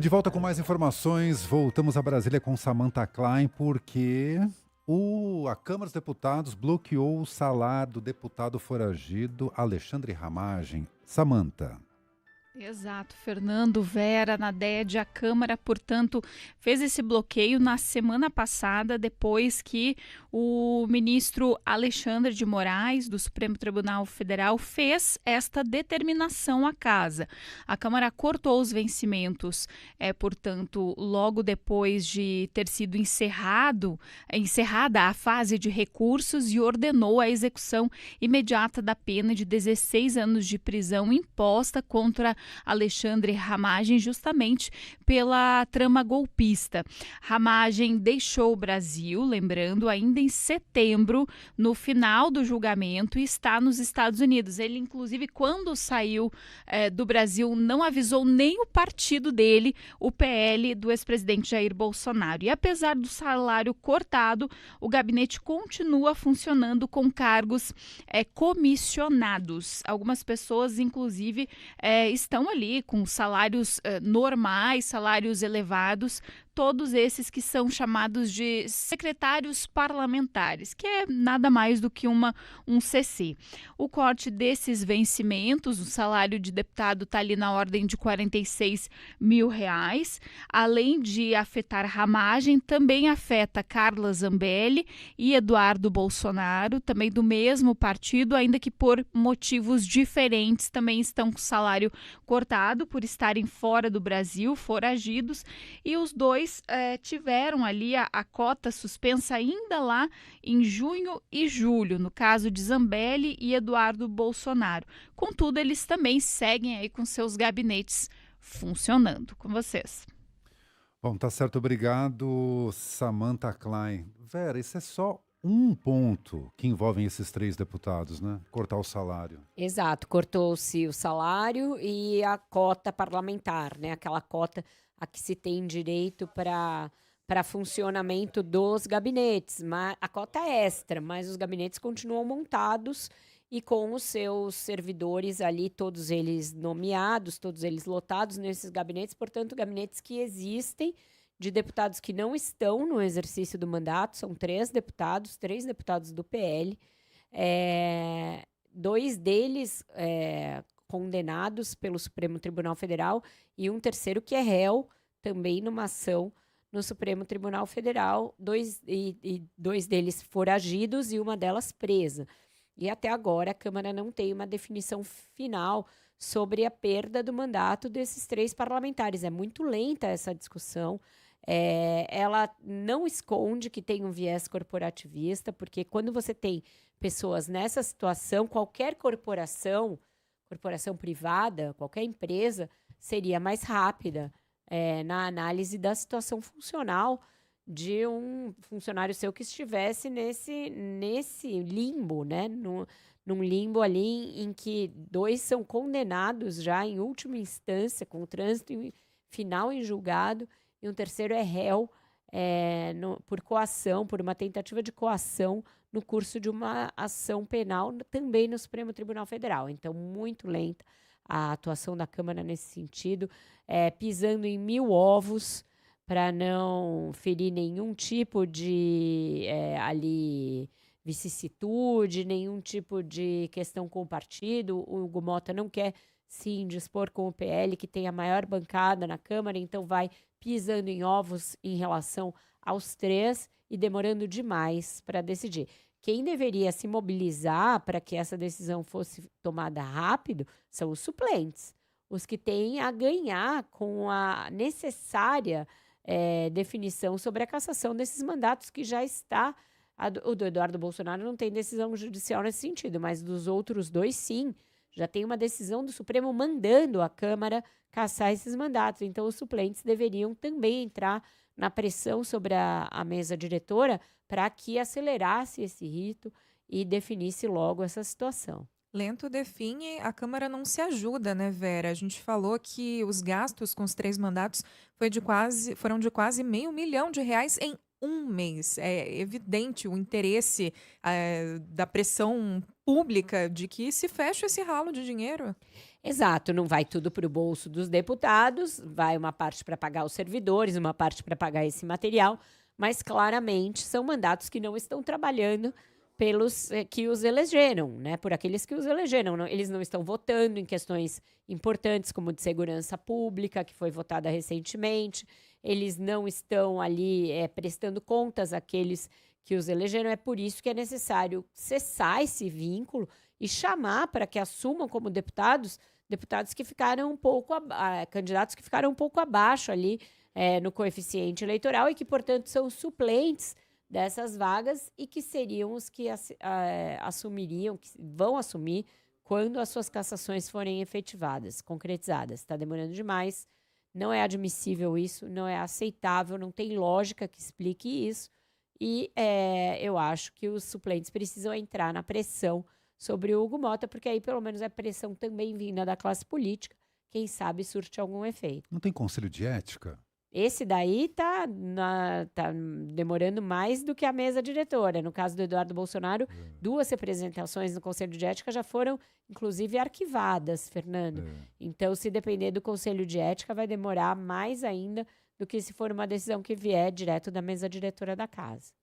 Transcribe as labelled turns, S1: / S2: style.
S1: De volta com mais informações, voltamos a Brasília com Samantha Klein, porque a Câmara dos Deputados bloqueou o salário do deputado foragido Alexandre Ramagem. Samantha.
S2: Exato, Fernando, Vera, Nadege, a Câmara, portanto, fez esse bloqueio na semana passada, depois que o ministro Alexandre de Moraes, do Supremo Tribunal Federal, fez esta determinação à casa. A Câmara cortou os vencimentos, portanto, logo depois de ter sido encerrada a fase de recursos e ordenou a execução imediata da pena de 16 anos de prisão imposta contra Alexandre Ramagem, justamente pela trama golpista. Ramagem deixou o Brasil, lembrando, ainda em setembro, no final do julgamento, e está nos Estados Unidos. Ele, inclusive, quando saiu do Brasil, não avisou nem o partido dele, o PL do ex-presidente Jair Bolsonaro. E apesar do salário cortado, o gabinete continua funcionando com cargos comissionados. Algumas pessoas, inclusive, estão ali com salários normais, salários elevados, todos esses que são chamados de secretários parlamentares, que é nada mais do que um CC. O corte desses vencimentos, o salário de deputado está ali na ordem de R$ 46 mil, além de afetar Ramagem, também afeta Carla Zambelli e Eduardo Bolsonaro, também do mesmo partido, ainda que por motivos diferentes, também estão com salário cortado por estarem fora do Brasil, foragidos, e os dois tiveram ali a cota suspensa ainda lá em junho e julho, no caso de Zambelli e Eduardo Bolsonaro. Contudo, eles também seguem aí com seus gabinetes funcionando. Com vocês.
S1: Bom, tá certo, obrigado, Samantha Klein. Vera, isso é só um ponto que envolve esses 3 deputados, né? Cortar o salário.
S3: Exato, cortou-se o salário e a cota parlamentar, né? Aquela cota a que se tem direito para funcionamento dos gabinetes. A cota é extra, mas os gabinetes continuam montados e com os seus servidores ali, todos eles nomeados, todos eles lotados nesses gabinetes, portanto, gabinetes que existem de deputados que não estão no exercício do mandato, são 3 deputados do PL, 2 deles condenados pelo Supremo Tribunal Federal e um terceiro que é réu também numa ação no Supremo Tribunal Federal, 2 deles foragidos e uma delas presa. E até agora a Câmara não tem uma definição final sobre a perda do mandato desses 3 parlamentares. É muito lenta essa discussão. Ela não esconde que tem um viés corporativista, porque quando você tem pessoas nessa situação, qualquer corporação privada, qualquer empresa, seria mais rápida na análise da situação funcional de um funcionário seu que estivesse nesse limbo, né? Num limbo ali em que 2 são condenados já em última instância, com o trânsito final em julgado, e um terceiro é réu por coação, por uma tentativa de coação no curso de uma ação penal também no Supremo Tribunal Federal. Então, muito lenta a atuação da Câmara nesse sentido, pisando em 1000 ovos para não ferir nenhum tipo de vicissitude, nenhum tipo de questão com o partido. O Hugo Mota não quer se indispor com o PL, que tem a maior bancada na Câmara, então vai pisando em ovos em relação aos 3 e demorando demais para decidir. Quem deveria se mobilizar para que essa decisão fosse tomada rápido são os suplentes, os que têm a ganhar com a necessária definição sobre a cassação desses mandatos que já está. O do Eduardo Bolsonaro não tem decisão judicial nesse sentido, mas dos outros 2, sim. Já tem uma decisão do Supremo mandando a Câmara cassar esses mandatos. Então, os suplentes deveriam também entrar na pressão sobre a mesa diretora para que acelerasse esse rito e definisse logo essa situação.
S4: Lento define, a Câmara não se ajuda, né, Vera? A gente falou que os gastos com os 3 mandatos foram de quase R$500 milhão em um mês. É evidente o interesse da pressão pública de que se feche esse ralo de dinheiro.
S3: Exato, não vai tudo para o bolso dos deputados, vai uma parte para pagar os servidores, uma parte para pagar esse material, mas claramente são mandatos que não estão trabalhando pelos que os elegeram, né? Por aqueles que os elegeram. Eles não estão votando em questões importantes como de segurança pública, que foi votada recentemente. Eles não estão ali prestando contas àqueles que os elegeram. É por isso que é necessário cessar esse vínculo e chamar para que assumam como deputados que ficaram um pouco, candidatos que ficaram um pouco abaixo ali no coeficiente eleitoral e que, portanto, são suplentes dessas vagas e que seriam os que assumiriam, que vão assumir quando as suas cassações forem efetivadas, concretizadas. Está demorando demais, não é admissível isso, não é aceitável, não tem lógica que explique isso e eu acho que os suplentes precisam entrar na pressão sobre o Hugo Mota, porque aí pelo menos é pressão também vinda da classe política, quem sabe surte algum efeito.
S1: Não tem conselho de ética?
S3: Esse daí tá demorando mais do que a mesa diretora. No caso do Eduardo Bolsonaro, 2 representações no Conselho de Ética já foram, inclusive, arquivadas, Fernando. Então, se depender do Conselho de Ética, vai demorar mais ainda do que se for uma decisão que vier direto da mesa diretora da casa.